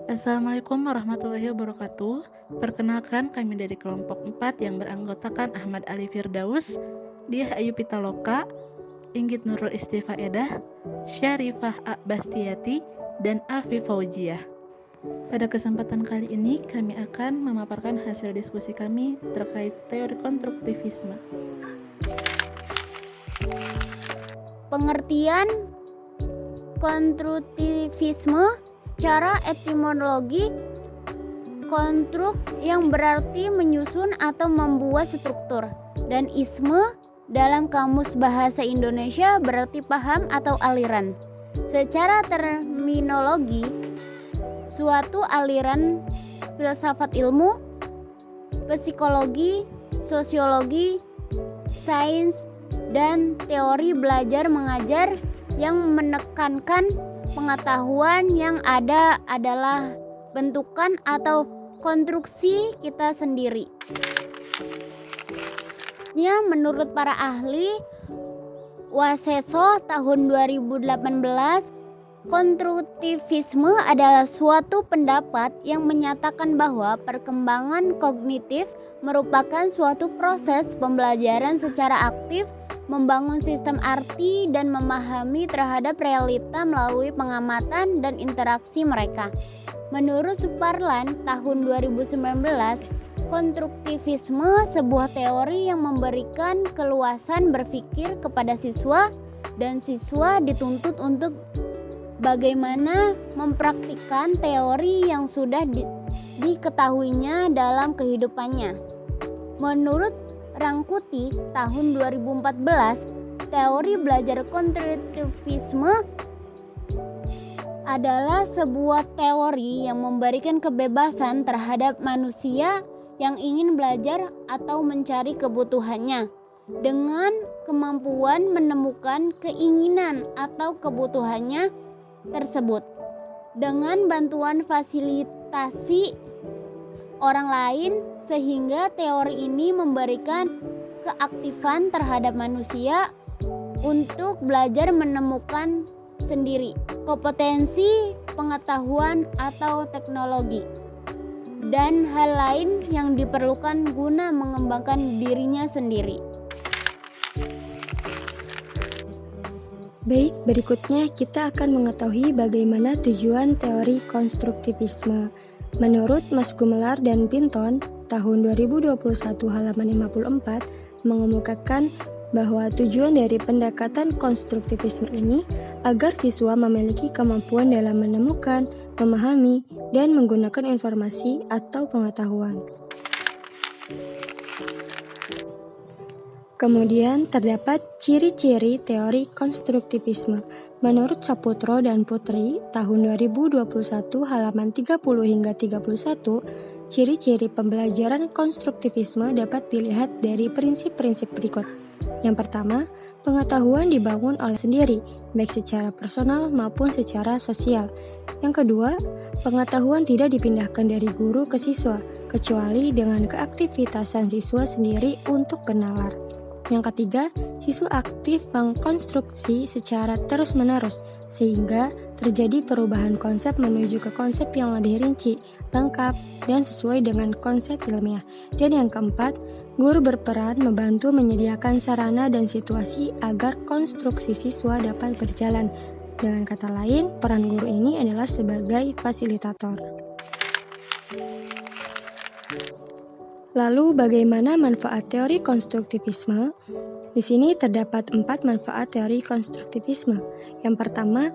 Assalamualaikum warahmatullahi wabarakatuh. Perkenalkan, kami dari kelompok 4 yang beranggotakan Ahmad Ali Firdaus, Diah Ayu Pitaloka, Inggit Nurul Istifaedah, Syarifah Bastiati, dan Alfi Faujiah. Pada kesempatan kali ini, kami akan memaparkan hasil diskusi kami terkait teori konstruktivisme. Pengertian konstruktivisme secara etimologi, konstruk yang berarti menyusun atau membuat struktur, dan isme dalam Kamus Bahasa Indonesia berarti paham atau aliran. Secara terminologi, suatu aliran filsafat ilmu, psikologi, sosiologi, sains, dan teori belajar mengajar yang menekankan pengetahuan yang ada adalah bentukan atau konstruksi kita sendiri. Menurut para ahli Waseso tahun 2018, konstruktivisme adalah suatu pendapat yang menyatakan bahwa perkembangan kognitif merupakan suatu proses pembelajaran secara aktif, membangun sistem arti dan memahami terhadap realita melalui pengamatan dan interaksi mereka. Menurut Suparlan tahun 2019, konstruktivisme sebuah teori yang memberikan keluasan berpikir kepada siswa, dan siswa dituntut untuk bagaimana mempraktikkan teori yang sudah diketahuinya dalam kehidupannya. Menurut Rangkuti tahun 2014, teori belajar konstruktivisme adalah sebuah teori yang memberikan kebebasan terhadap manusia yang ingin belajar atau mencari kebutuhannya, dengan kemampuan menemukan keinginan atau kebutuhannya tersebut dengan bantuan fasilitasi orang lain, sehingga teori ini memberikan keaktifan terhadap manusia untuk belajar menemukan sendiri kompetensi, pengetahuan atau teknologi dan hal lain yang diperlukan guna mengembangkan dirinya sendiri. Baik, berikutnya kita akan mengetahui bagaimana tujuan teori konstruktivisme. Menurut Mas Gumelar dan Pinton, tahun 2021 halaman 54 mengemukakan bahwa tujuan dari pendekatan konstruktivisme ini agar siswa memiliki kemampuan dalam menemukan, memahami, dan menggunakan informasi atau pengetahuan. Kemudian terdapat ciri-ciri teori konstruktivisme. Menurut Saputro dan Putri, tahun 2021 halaman 30 hingga 31, ciri-ciri pembelajaran konstruktivisme dapat dilihat dari prinsip-prinsip berikut. Yang pertama, pengetahuan dibangun oleh sendiri, baik secara personal maupun secara sosial. Yang kedua, pengetahuan tidak dipindahkan dari guru ke siswa, kecuali dengan keaktivitasan siswa sendiri untuk bernalar. Yang ketiga, siswa aktif mengkonstruksi secara terus-menerus, sehingga terjadi perubahan konsep menuju ke konsep yang lebih rinci, lengkap, dan sesuai dengan konsep ilmiah. Dan yang keempat, guru berperan membantu menyediakan sarana dan situasi agar konstruksi siswa dapat berjalan. Dengan kata lain, peran guru ini adalah sebagai fasilitator. Lalu bagaimana manfaat teori konstruktivisme? Di sini terdapat 4 manfaat teori konstruktivisme. Yang pertama,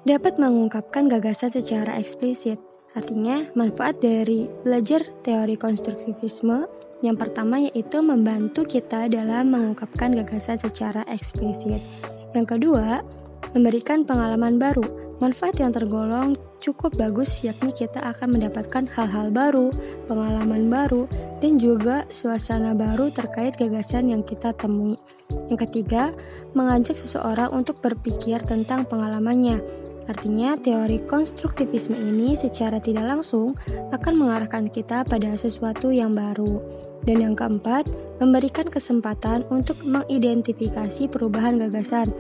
dapat mengungkapkan gagasan secara eksplisit. Artinya, manfaat dari belajar teori konstruktivisme yang pertama yaitu membantu kita dalam mengungkapkan gagasan secara eksplisit. Yang kedua, memberikan pengalaman baru. Manfaat yang tergolong cukup bagus yakni kita akan mendapatkan hal-hal baru, pengalaman baru, dan juga suasana baru terkait gagasan yang kita temui. Yang ketiga, mengajak seseorang untuk berpikir tentang pengalamannya. Artinya, teori konstruktivisme ini secara tidak langsung akan mengarahkan kita pada sesuatu yang baru. Dan yang keempat, memberikan kesempatan untuk mengidentifikasi perubahan gagasan.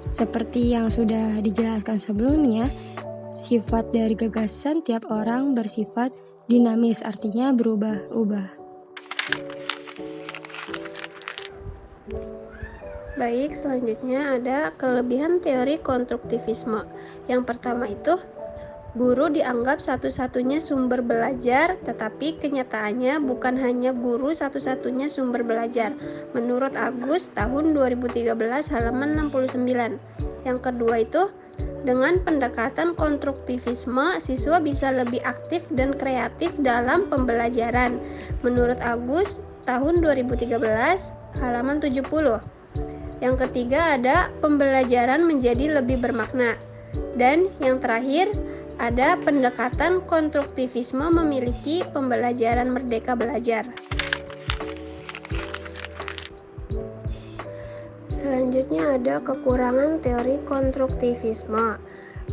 Seperti yang sudah dijelaskan sebelumnya, Sifat dari gagasan tiap orang bersifat dinamis, artinya berubah-ubah. Baik, selanjutnya ada kelebihan teori konstruktivisme. Yang pertama itu, guru dianggap satu-satunya sumber belajar, tetapi kenyataannya bukan hanya guru satu-satunya sumber belajar. Menurut Agus, tahun 2013 halaman 69. Yang kedua itu, dengan pendekatan konstruktivisme, siswa bisa lebih aktif dan kreatif dalam pembelajaran. Menurut Agus, tahun 2013 halaman 70. Yang ketiga ada pembelajaran menjadi lebih bermakna. Dan yang terakhir, ada pendekatan konstruktivisme memiliki pembelajaran merdeka belajar. Selanjutnya ada kekurangan teori konstruktivisme.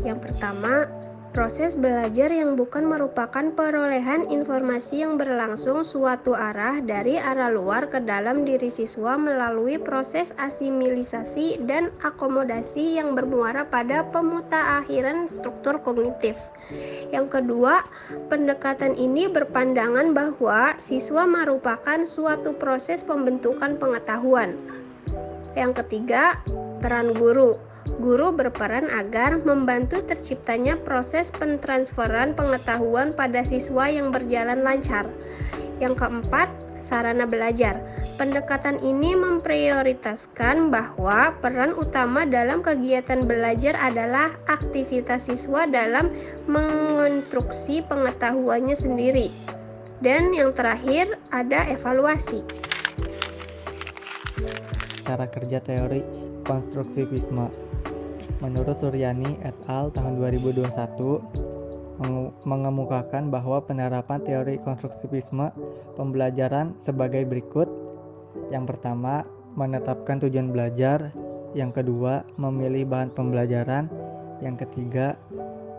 Yang pertama, proses belajar yang bukan merupakan perolehan informasi yang berlangsung suatu arah dari arah luar ke dalam diri siswa melalui proses asimilisasi dan akomodasi yang bermuara pada pemutakhiran struktur kognitif. Yang kedua, pendekatan ini berpandangan bahwa siswa merupakan suatu proses pembentukan pengetahuan. Yang ketiga, peran guru. Guru berperan agar membantu terciptanya proses pentransferan pengetahuan pada siswa yang berjalan lancar. Yang keempat, sarana belajar. Pendekatan ini memprioritaskan bahwa peran utama dalam kegiatan belajar adalah aktivitas siswa dalam mengonstruksi pengetahuannya sendiri. Dan yang terakhir, ada evaluasi. Cara kerja teori konstruktivisme. Menurut Suryani et al. Tahun 2021 mengemukakan bahwa penerapan teori konstruktivisme pembelajaran sebagai berikut. Yang pertama, menetapkan tujuan belajar. Yang kedua, memilih bahan pembelajaran. Yang ketiga,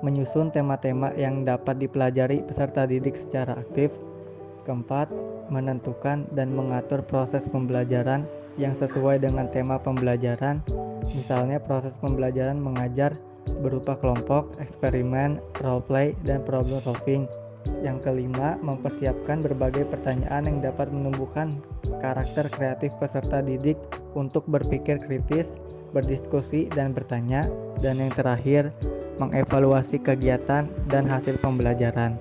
menyusun tema-tema yang dapat dipelajari peserta didik secara aktif. Keempat, menentukan dan mengatur proses pembelajaran yang sesuai dengan tema pembelajaran. Misalnya proses pembelajaran mengajar berupa kelompok, eksperimen, role play, dan problem solving. Yang kelima, mempersiapkan berbagai pertanyaan yang dapat menumbuhkan karakter kreatif peserta didik untuk berpikir kritis, berdiskusi, dan bertanya. Dan yang terakhir, mengevaluasi kegiatan dan hasil pembelajaran.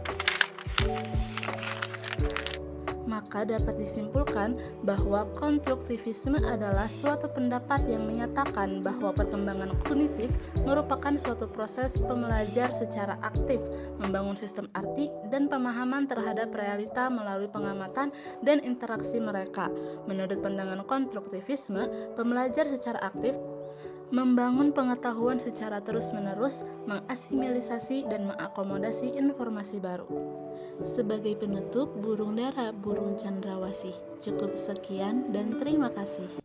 Maka dapat disimpulkan bahwa konstruktivisme adalah suatu pendapat yang menyatakan bahwa perkembangan kognitif merupakan suatu proses pembelajar secara aktif, membangun sistem arti dan pemahaman terhadap realita melalui pengamatan dan interaksi mereka. Menurut pandangan konstruktivisme, pembelajar secara aktif membangun pengetahuan secara terus-menerus, mengasimilisasi dan mengakomodasi informasi baru. Sebagai penutup, burung dara, burung cendrawasih. Cukup sekian dan terima kasih.